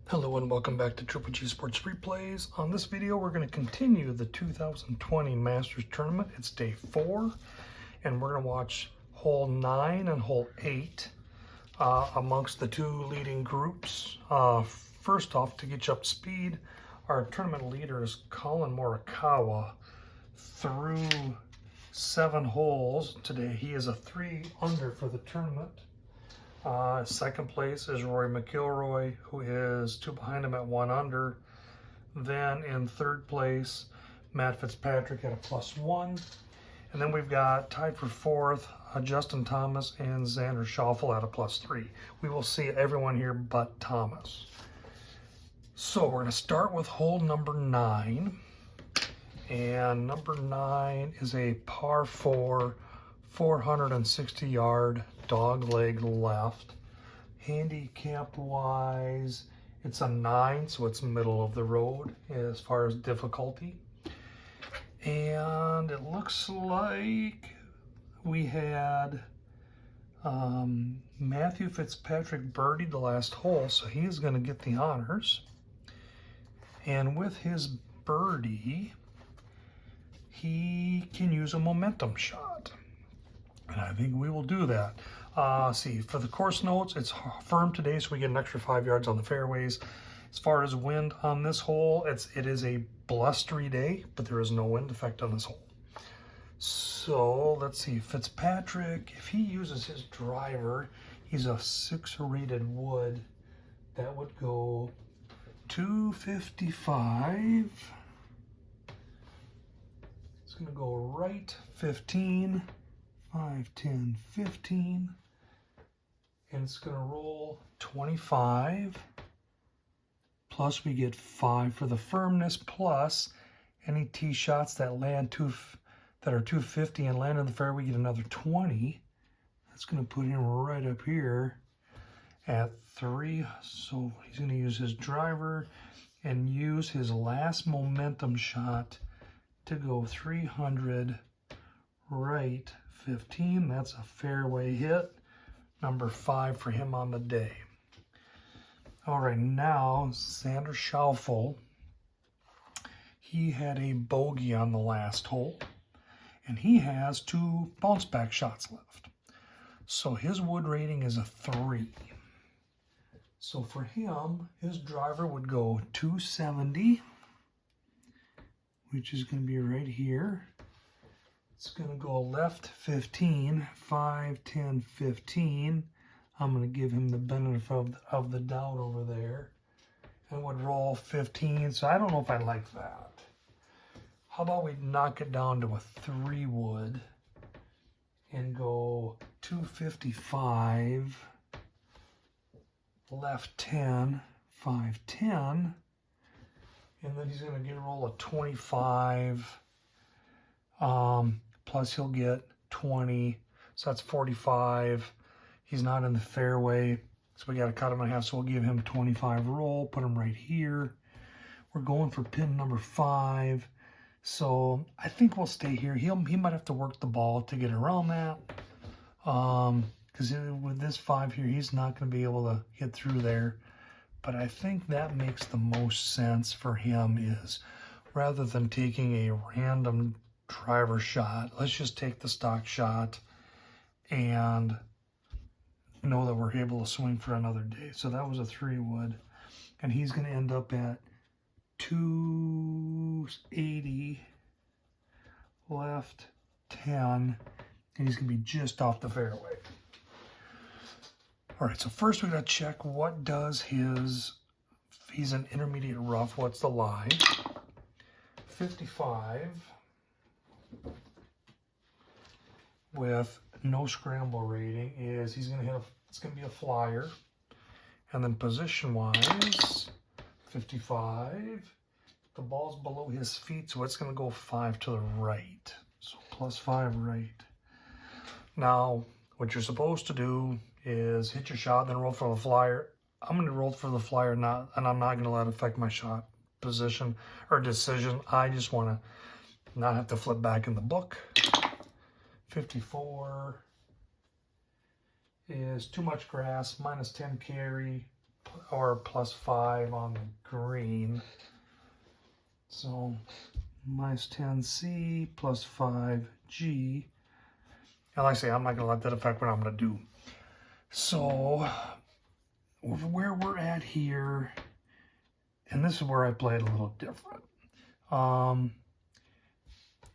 Hello and welcome back to Triple G Sports Replays. On this video, we're going to continue the 2020 Masters Tournament. It's day 4, and we're going to watch hole 9 and hole 8 amongst the two leading groups. First off, to get you up to speed, our tournament leader is Collin Morikawa. Through 7 holes today, he is a 3 under for the tournament. Second place is Rory McIlroy, who is 2 behind him at 1 under. Then in third place, Matt Fitzpatrick at a +1. And then we've got tied for 4th, Justin Thomas and Xander Schauffele at a +3. We will see everyone here but Thomas. So we're going to start with hole number 9. And number 9 is a par 4, 460-yard dog leg left. Handicap wise, it's a 9, so it's middle of the road as far as difficulty. And it looks like we had Matthew Fitzpatrick birdied the last hole, so he's going to get the honors. And with his birdie, he can use a momentum shot. And I think we will do that. See, for the course notes, it's firm today, so we get an extra 5 yards on the fairways. As far as wind on this hole, it is a blustery day, but there is no wind effect on this hole. So let's see, Fitzpatrick, if he uses his driver, he's a 6 rated wood. That would go 255. It's going to go right 15. 5, 10, 15, and it's going to roll 25, plus we get 5 for the firmness, plus any tee shots that land that are 250 and land in the fairway, we get another 20. That's going to put him right up here at 3. So he's going to use his driver and use his last momentum shot to go 300 right 15. That's a fairway hit. Number 5 for him on the day. All right, now Xander Schauffele. He had a bogey on the last hole, and he has 2 bounce back shots left. So his wood rating is a 3. So for him, his driver would go 270, which is going to be right here. It's going to go left 15, 5, 10, 15. I'm going to give him the benefit of the doubt over there. And would roll 15, so I don't know if I like that. How about we knock it down to a 3 wood and go 255, left 10, 5, 10. And then he's going to get a roll of 25. Plus he'll get 20, so that's 45. He's not in the fairway, so we got to cut him in half, so we'll give him 25 roll, put him right here. We're going for pin number 5, so I think we'll stay here. He might have to work the ball to get around that, because with this 5 here, he's not going to be able to hit through there. But I think that makes the most sense for him is, rather than taking a random driver shot, let's just take the stock shot and know that we're able to swing for another day. So that was a 3 wood, and he's going to end up at 280, left 10, and he's going to be just off the fairway. All right, so first we got to check what does he's an intermediate rough, what's the lie? 55 with no scramble rating is he's going to hit it's going to be a flyer. And then position wise, 55, the ball's below his feet, so it's going to go 5 to the right, so +5 right. Now what you're supposed to do is hit your shot, then roll for the flyer. I'm going to roll for the flyer, and I'm not going to let it affect my shot position or decision. I just want to not have to flip back in the book. 54 is too much grass, -10 carry, or +5 on the green. So -10C +5G. And like I say, I'm not going to let that affect what I'm going to do. So where we're at here, and this is where I play it a little different.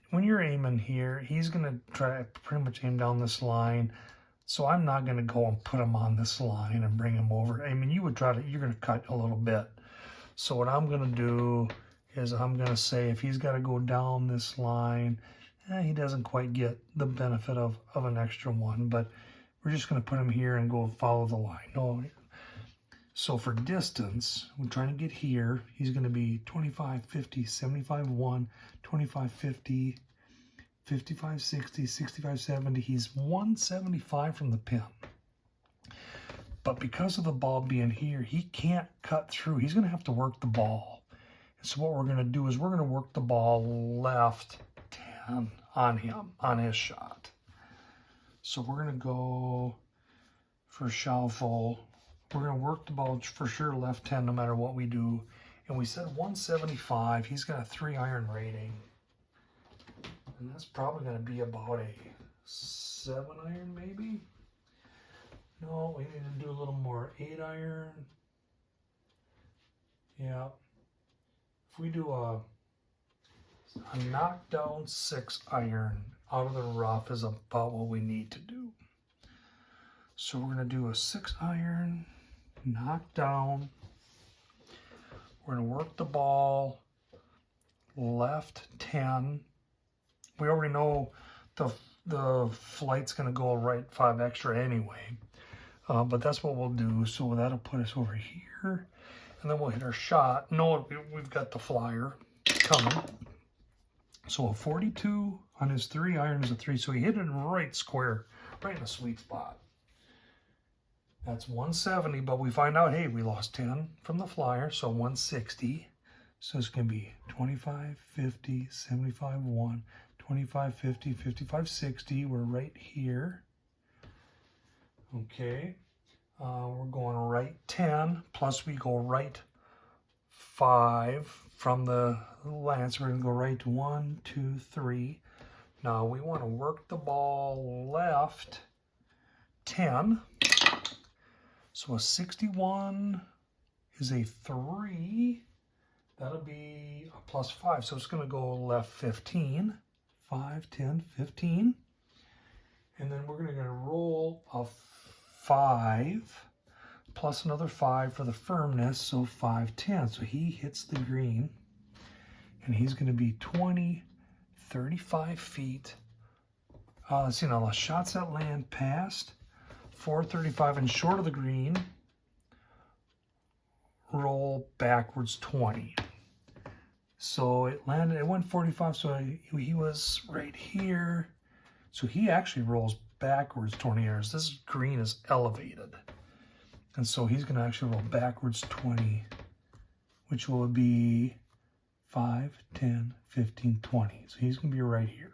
When you're aiming here, he's going to try to pretty much aim down this line. So I'm not going to go and put him on this line and bring him over. I mean, you would try to, you're going to cut a little bit. So what I'm going to do is I'm going to say if he's got to go down this line, he doesn't quite get the benefit of an extra one. But we're just going to put him here and go follow the line. No. So for distance, we're trying to get here. He's going to be 25, 50, 75, 1, 25, 50, 55, 60, 65, 70. He's 175 from the pin. But because of the ball being here, he can't cut through. He's going to have to work the ball. And so what we're going to do is we're going to work the ball left 10 on him, on his shot. So we're going to go for Schauffele. We're going to work the ball for sure left 10 no matter what we do. And we said 175. He's got a 3-iron rating. And that's probably going to be about a 7-iron maybe. No, we need to do a little more 8-iron. Yeah. If we do a knockdown 6-iron out of the rough is about what we need to do. So we're going to do a 6-iron, knock down. We're going to work the ball left 10. We already know the flight's going to go right 5 extra anyway. But that's what we'll do. So that'll put us over here. And then we'll hit our shot. No, we've got the flyer coming. So a 42 on his 3-iron is a 3. So he hit it right square, right in the sweet spot. That's 170, but we find out, hey, we lost 10 from the flyer, so 160. So it's going to be 25, 50, 75, 1, 25, 50, 55, 60. We're right here. Okay. We're going right 10, plus we go right 5 from the lance. We're going to go right 1, 2, 3. Now we want to work the ball left 10. So a 61 is a 3. That'll be a +5. So it's going to go left 15. 5, 10, 15. And then we're going to roll a 5 plus another 5 for the firmness. So 5, 10. So he hits the green. And he's going to be 20, 35 feet. Let's see now. The shots that land past 435 and short of the green, roll backwards 20. So it landed, it went 45, so he was right here. So he actually rolls backwards 20 yards. This green is elevated. And so he's going to actually roll backwards 20, which will be 5, 10, 15, 20. So he's going to be right here.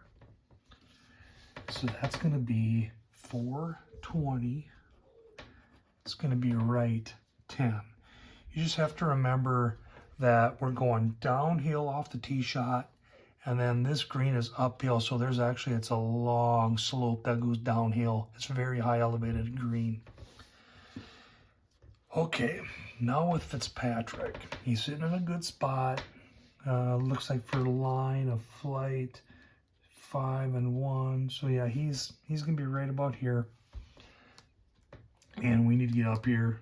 So that's going to be 420. It's going to be right 10. You just have to remember that we're going downhill off the tee shot, and then this green is uphill, so there's actually, it's a long slope that goes downhill. It's a very high elevated green. Okay, now with Fitzpatrick. He's sitting in a good spot. Looks like for line of flight, 5 and 1. So yeah, he's going to be right about here. And we need to get up here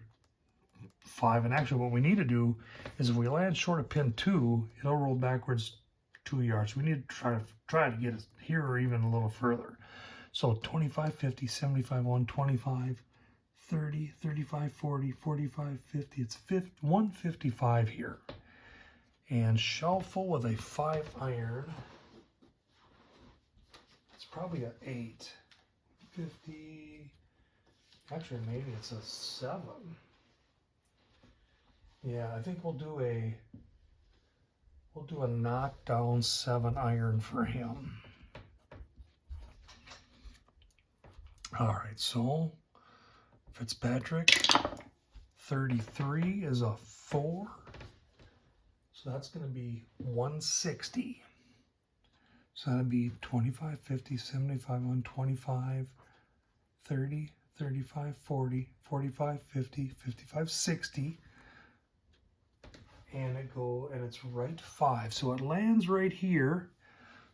5. And actually what we need to do is if we land short of pin 2, it'll roll backwards 2 yards. We need to try to get it here or even a little further. So 25, 50, 75, 1, 25, 30, 35, 40, 45, 50. It's 155 here. And Schauffele with a 5-iron. It's probably an 8. 50. Actually, maybe it's a 7. Yeah, I think we'll do a knockdown 7-iron for him. All right, so Fitzpatrick, 33 is a 4. So that's going to be 160. So that'd be 25, 50, 75, 125, 30, 35, 40, 45, 50, 55, 60. And it's right 5. So it lands right here.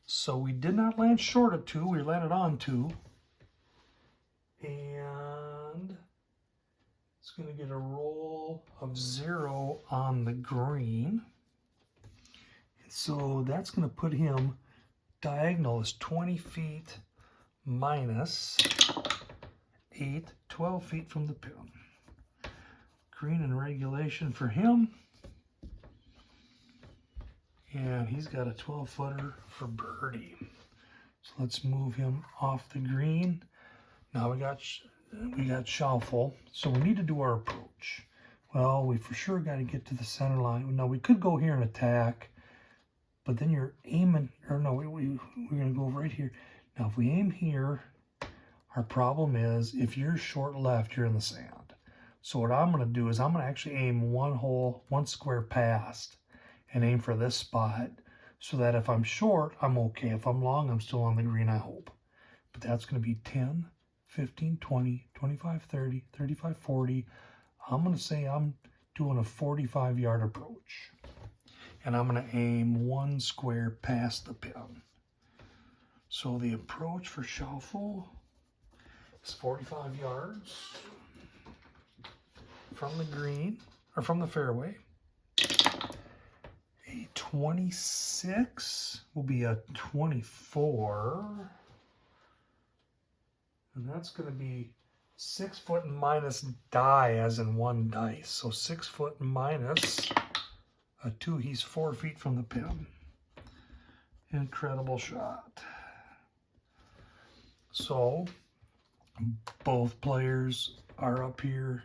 So we did not land short of 2, we landed on 2. And it's going to get a roll of 0 on the green. So that's going to put him diagonal is 20 feet minus 8, 12 feet from the pin. Green in regulation for him. And he's got a 12-footer for birdie. So let's move him off the green. Now we got Schauffele, so we need to do our approach. Well, we for sure got to get to the center line. Now we could go here and attack, but then you're aiming, or no, we're going to go right here. Now if we aim here, our problem is if you're short left, you're in the sand. So what I'm going to do is I'm going to actually aim one square past and aim for this spot so that if I'm short, I'm okay. If I'm long, I'm still on the green, I hope. But that's going to be 10, 15, 20, 25, 30, 35, 40. I'm going to say I'm doing a 45-yard approach. And I'm going to aim one square past the pin. So the approach for Schauffele is 45 yards from the green, or from the fairway. A 26 will be a 24. And that's going to be 6 foot minus die, as in 1 dice. So 6 foot minus a 2. He's 4 feet from the pin. Incredible shot. So both players are up here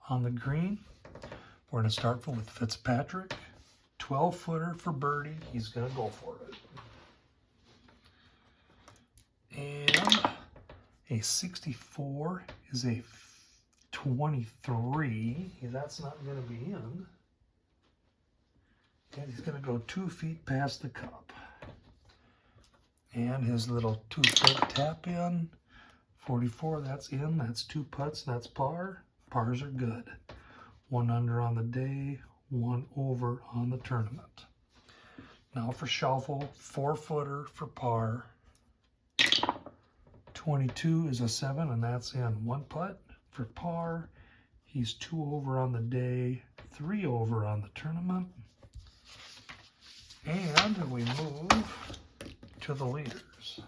on the green. We're going to start with Fitzpatrick. 12-footer for birdie. He's going to go for it. And a 64 is a 23. That's not going to be in. And he's going to go 2 feet past the cup. And his little 2-foot tap in. 44, that's in. That's 2 putts. That's par. Pars are good. 1 under on the day. 1 over on the tournament. Now for Schauffele, 4-footer for par. 22 is a 7, and that's in. 1 putt for par. He's 2 over on the day, 3 over on the tournament. And we move to the leaders.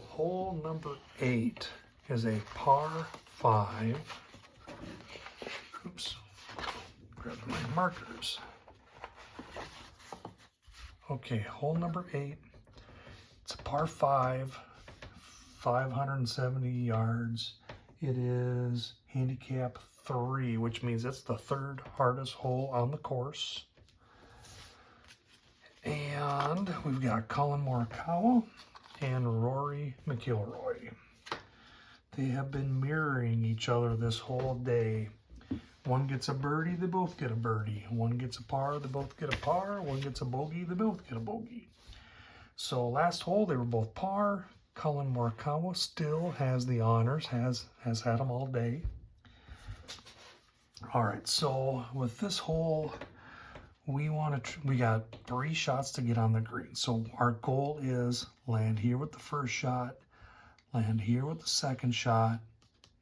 Hole number 8 is a par 5. Oops, grab my markers. Okay, hole number 8. It's a par 5, 570 yards. It is handicap 3, which means it's the 3rd hardest hole on the course. And we've got Collin Morikawa and Rory McIlroy. They have been mirroring each other this whole day. One gets a birdie, they both get a birdie. One gets a par, they both get a par. One gets a bogey, they both get a bogey. So last hole, they were both par. Collin Morikawa still has the honors, has had them all day. All right, so with this hole, we got 3 shots to get on the green. So our goal is land here with the first shot, land here with the second shot.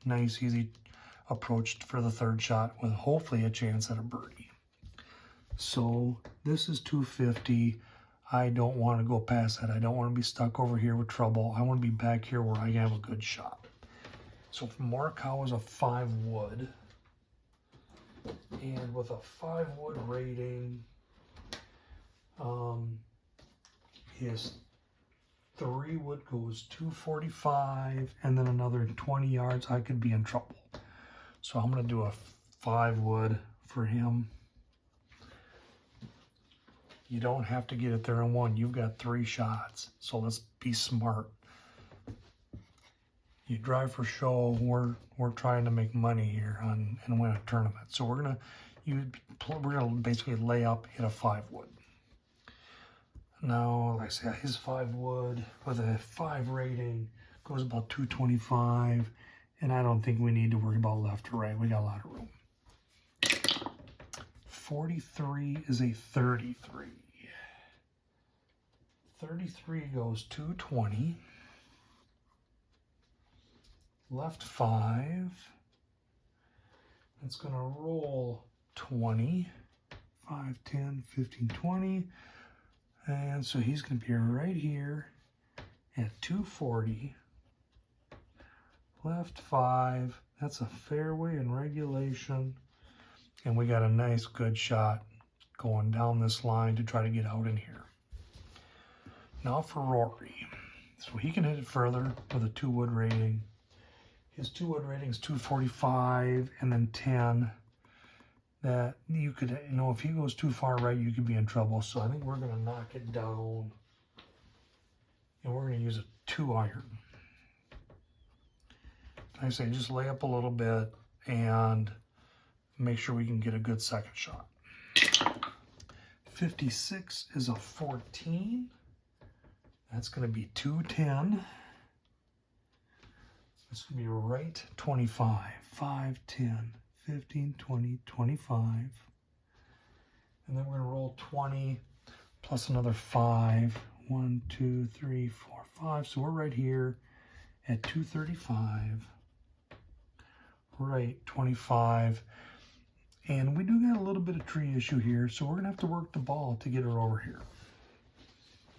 Nice, easy approach for the 3rd shot with hopefully a chance at a birdie. So this is 250. I don't want to go past that. I don't want to be stuck over here with trouble. I want to be back here where I have a good shot. So Morikawa is a 5 wood. And with a 5 wood rating, his 3 wood goes 245, and then another 20 yards. I could be in trouble. So I'm going to do a 5 wood for him. You don't have to get it there in 1. You've got 3 shots. So let's be smart. You drive for show. We're trying to make money here and win a tournament. So we're gonna basically lay up, hit a 5 wood. Now, like I said, his 5 wood with a 5 rating goes about 225, and I don't think we need to worry about left or right. We got a lot of room. 43 is a 33. 33 goes 220. Left 5. It's going to roll 20. 5, 10, 15, 20. And so he's going to be right here at 240. Left 5. That's a fairway in regulation. And we got a nice good shot going down this line to try to get out in here. Now for Rory. So he can hit it further with a 2 wood rating. His 2 wood rating is 245 and then 10. That you could, you know, if he goes too far right, you could be in trouble. So I think we're going to knock it down. And we're going to use a 2 iron. Like I say, just lay up a little bit and make sure we can get a good second shot. 56 is a 14. That's going to be 210. It's going to be right 25. 5, 10, 15, 20, 25. And then we're going to roll 20 plus another 5. 1, 2, 3, 4, 5. So we're right here at 235. Right 25. And we do got a little bit of tree issue here, so we're going to have to work the ball to get her over here.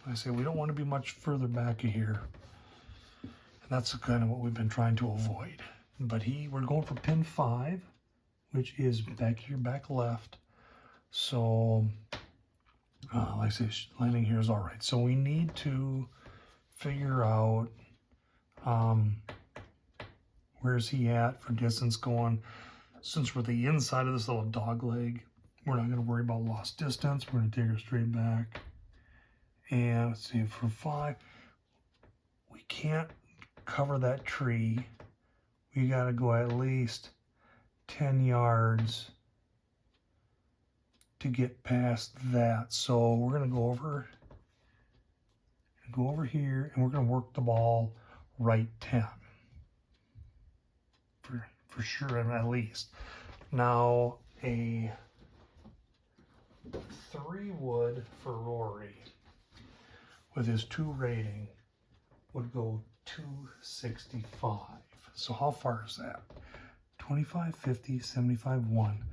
Like I say, we don't want to be much further back of here. And that's kind of what we've been trying to avoid. But we're going for pin 5, which is back here, back left. So, like I say, landing here is all right. So we need to figure out where's he at for distance going. Since we're the inside of this little dog leg, we're not going to worry about lost distance. We're going to take her straight back. And let's see, for 5, we can't cover that tree. We got to go at least 10 yards to get past that. So we're going to go over here, and we're going to work the ball right 10. For sure, and at least. Now, a 3 wood for Rory with his 2 rating would go 265. So how far is that? 25, 50, 75, 1.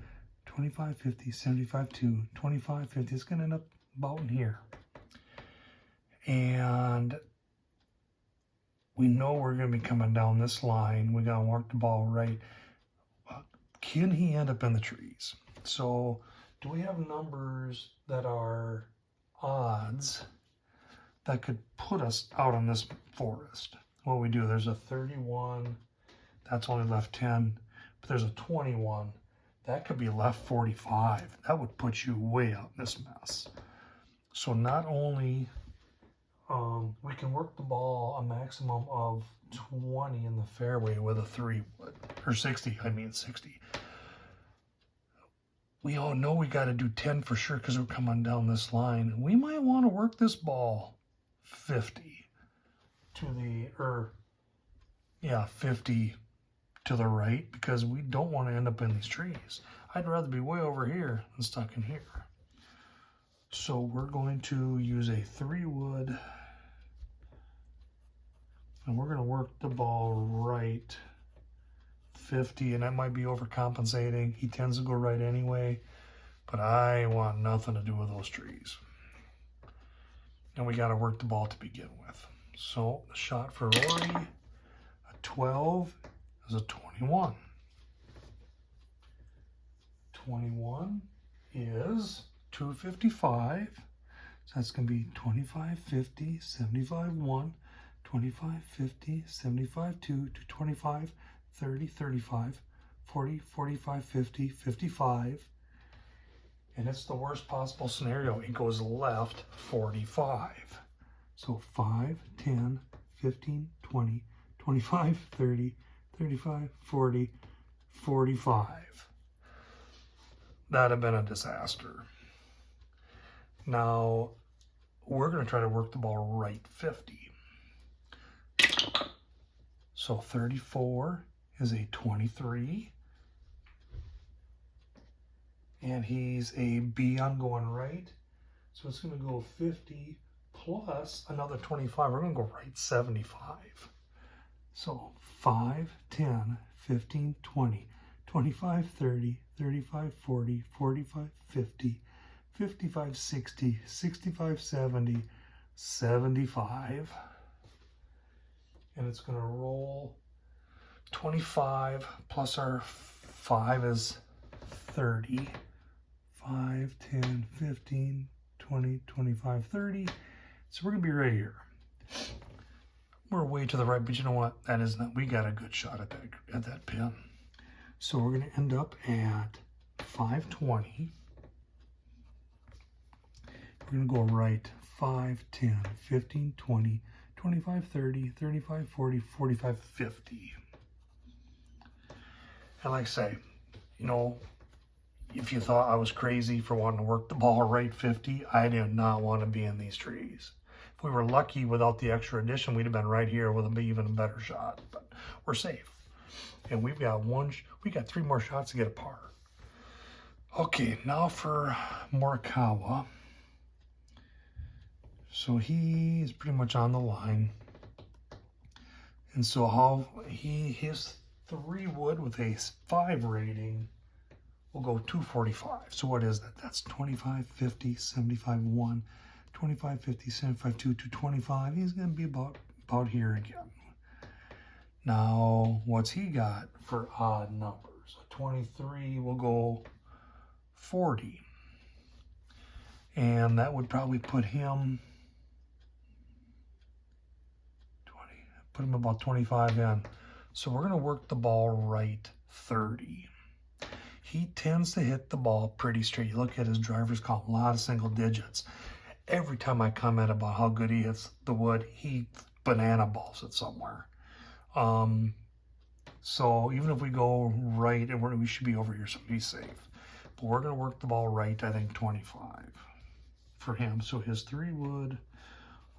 25, 50, 75, 2. 25, 50. It's going to end up about in here. And we know we're going to be coming down this line. We got to work the ball right. Can he end up in the trees? So do we have numbers that are odds that could put us out on this forest? Well, we do. There's a 31. That's only left 10. But there's a 21. That could be left 45. That would put you way out in this mess. So not only we can work the ball a maximum of 20 in the fairway with a 3 wood, or 60, I mean 60. We all know we got to do 10 for sure because we're coming down this line. We might want to work this ball 50 to the, 50 to the right because we don't want to end up in these trees. I'd rather be way over here than stuck in here. So we're going to use a 3 wood. And we're going to work the ball right 50, and that might be overcompensating. He tends to go right anyway, but I want nothing to do with those trees. And we got to work the ball to begin with. So the shot for Rory, a 12 is a 21. 21 is 255. So that's going to be 25, 50, 75, 1. 25, 50, 75, 2 to 25, 30, 35, 40, 45, 50, 55. And it's the worst possible scenario. It goes left 45. So 5, 10, 15, 20, 25, 30, 35, 40, 45. That'd have been a disaster. Now, we're going to try to work the ball right 50. So 34 is a 23. And he's a B on going right. So it's going to go 50 plus another 25. We're going to go right 75. So 5, 10, 15, 20, 25, 30, 35, 40, 45, 50, 55, 60, 65, 70, 75. And it's going to roll 25 plus our 5 is 30. 5, 10, 15, 20, 25, 30. So we're going to be right here. We're way to the right, but you know what? That is not, we got a good shot at that pin. So we're going to end up at 520. We're going to go right 5, 10, 15, 20, 25, 30, 35, 40, 45, 50. And like I say, you know, if you thought I was crazy for wanting to work the ball right 50, I did not want to be in these trees. If we were lucky without the extra addition, we'd have been right here with even a better shot. But we're safe. And we've got we got 3 more shots to get a par. Okay, now for Morikawa. So he is pretty much on the line. And so his 3 wood with a 5 rating will go 245. So what is that? That's 25, 50, 75, 1, 25, 50, 75, 2, 225. He's going to be about here again. Now, what's he got for odd numbers? A 23 will go 40. And that would probably put him about 25 in. So we're going to work the ball right 30. He tends to hit the ball pretty straight. You look at his driver's column, a lot of single digits. Every time I comment about how good he hits the wood, he banana balls it somewhere. So even if we go right, and we should be over here, so be safe. But we're going to work the ball right, I think, 25 for him. So his 3 wood,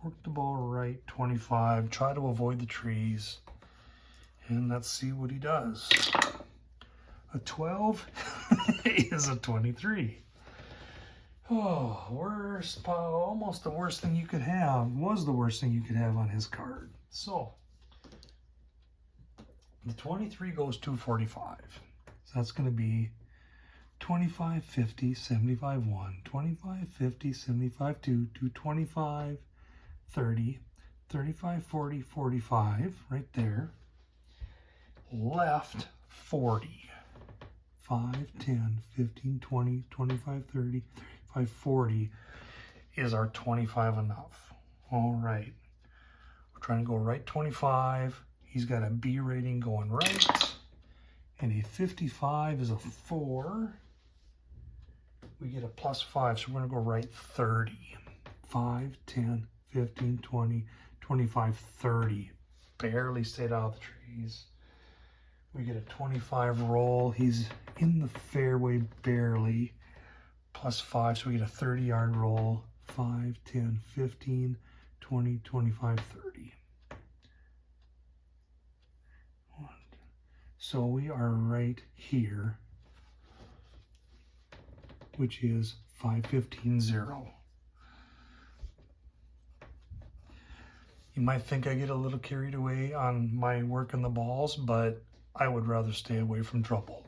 work the ball right, 25. Try to avoid the trees. And let's see what he does. A 12 is a 23. Oh, worst, almost the worst thing you could have. Was the worst thing you could have on his card. So, the 23 goes 245. So that's going to be 25, 50, 75, 1, 25, 50, 75, 2, 225, 30, 35, 40, 45, right there. Left 40. 5, 10, 15, 20, 25, 30, 35, 40 is our 25 enough. All right. We're trying to go right 25. He's got a B rating going right. And a 55 is a 4. We get a plus 5, so we're going to go right 30. 5, 10, 15, 20, 25, 30. Barely stayed out of the trees. We get a 25 roll. He's in the fairway barely. Plus 5, so we get a 30-yard roll. 5, 10, 15, 20, 25, 30. So we are right here, which is 515, 0. You might think I get a little carried away on my work in the balls, but I would rather stay away from trouble.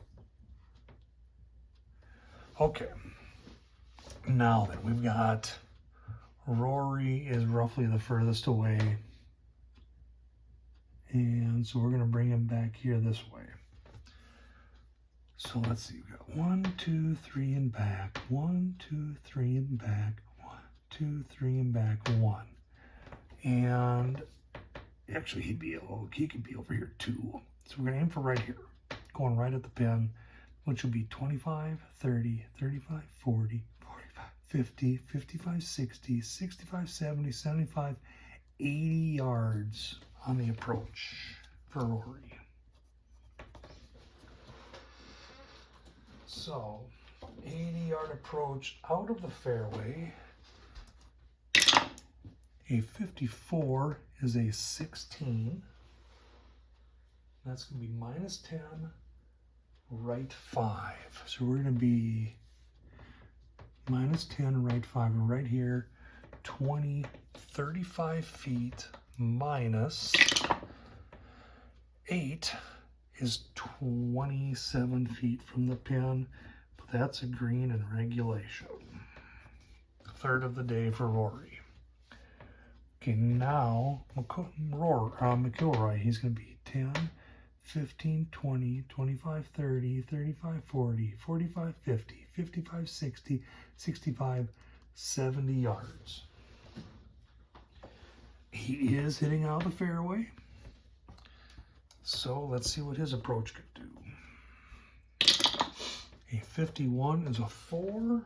Okay. Now then, we've got Rory is roughly the furthest away. And so we're going to bring him back here this way. So let's see. We've got 1, 2, 3 and back. 1, 2, 3 and back. 1, 2, 3 and back. 1. And actually he could be over here too. So we're going to aim for right here. Going right at the pin, which will be 25, 30, 35, 40, 45, 50, 55, 60, 65, 70, 75, 80 yards on the approach. for Rory. So, 80-yard approach out of the fairway. A 54 is a 16. That's going to be minus 10, right 5. So we're going to be minus 10, right 5. And right here, 20, 35 feet minus 8 is 27 feet from the pin. But that's a green in regulation. Third of the day for Rory. Okay, now McIlroy, he's going to be 10, 15, 20, 25, 30, 35, 40, 45, 50, 55, 60, 65, 70 yards. He is hitting out of the fairway. So let's see what his approach could do. A 51 is a 4.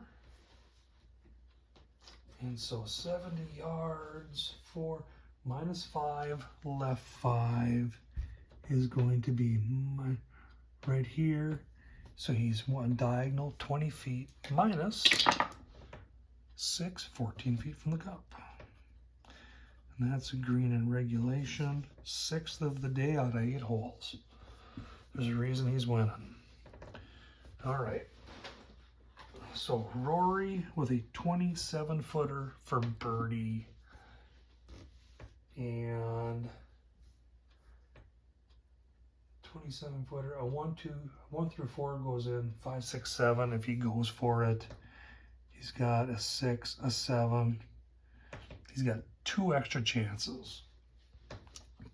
And so 70 yards, 4 minus 5, left 5 is going to be right here. So he's one diagonal, 20 feet minus 6, 14 feet from the cup. And that's a green in regulation. 6th of the day out of 8 holes. There's a reason he's winning. All right. So Rory with a 27-footer for birdie. And 27-footer, a 1 through 4 goes in, 5, 6, 7 if he goes for it. He's got a 6, a 7. He's got 2 extra chances.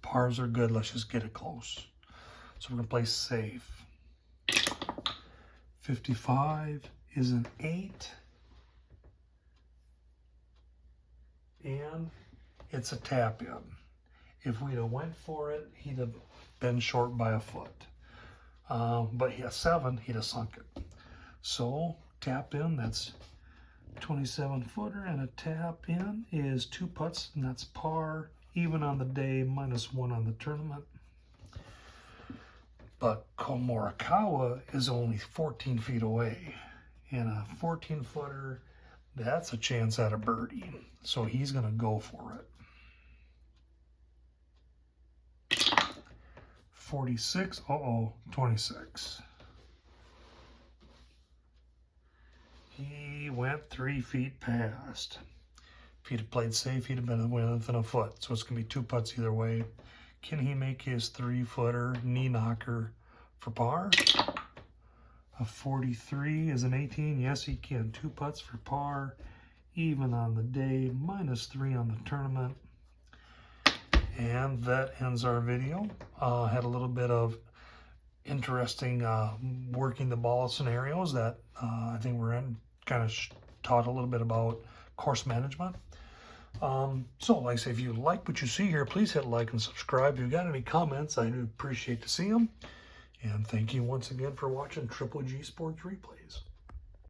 Pars are good, let's just get it close. So we're gonna play safe. 55 is an 8. And it's a tap in. If we'd have went for it, he'd have been short by a foot. But he has 7, he'd have sunk it. So tap in, that's 27-footer, and a tap in is 2 putts, and that's par, even on the day, minus 1 on the tournament. But Morikawa is only 14 feet away, and a 14-footer, that's a chance at a birdie. So he's going to go for it. 46, 26. He went 3 feet past. If he'd have played safe, he'd have been within a foot. So it's going to be 2 putts either way. Can he make his 3-footer knee knocker for par? A 43 is an 18. Yes, he can. 2 putts for par, even on the day, minus 3 on the tournament. And that ends our video. Had a little bit of interesting working the ball scenarios that I think we're in. Kind of taught a little bit about course management. So like I say, if you like what you see here, please hit like and subscribe. If you've got any comments, I do appreciate to see them. And thank you once again for watching Triple G Sports Replays.